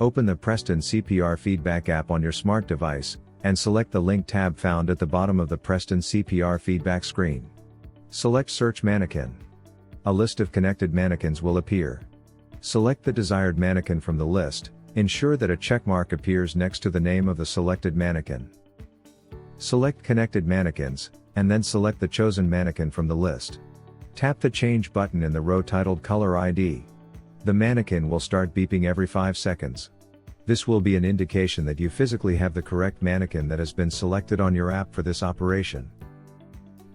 Open the PRESTAN CPR feedback app on your smart device, and select the link tab found at the bottom of the PRESTAN CPR feedback screen. Select Search Manikin. A list of connected Manikins will appear. Select the desired Manikin from the list. Ensure that a checkmark appears next to the name of the selected Manikin. Select Connected Manikins, and then select the chosen Manikin from the list. Tap the Change button in the row titled Color ID. The Manikin will start beeping every 5 seconds. This will be an indication that you physically have the correct Manikin that has been selected on your app for this operation.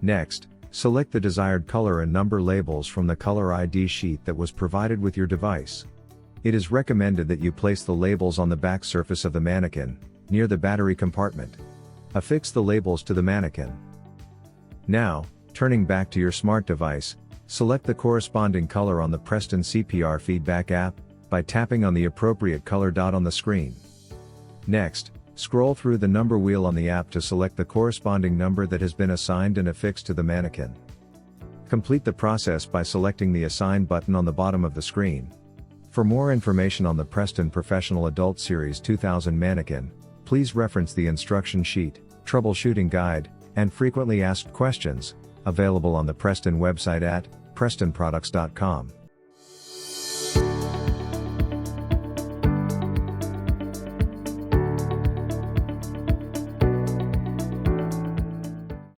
Next, select the desired color and number labels from the Color ID sheet that was provided with your device. It is recommended that you place the labels on the back surface of the Manikin, near the battery compartment. Affix the labels to the Manikin. Now, turning back to your smart device, select the corresponding color on the PRESTAN CPR feedback app, by tapping on the appropriate color dot on the screen. Next, scroll through the number wheel on the app to select the corresponding number that has been assigned and affixed to the Manikin. Complete the process by selecting the Assign button on the bottom of the screen. For more information on the PRESTAN Professional Adult Series 2000 Manikin, please reference the instruction sheet, troubleshooting guide, and frequently asked questions, available on the PRESTAN website at prestanproducts.com.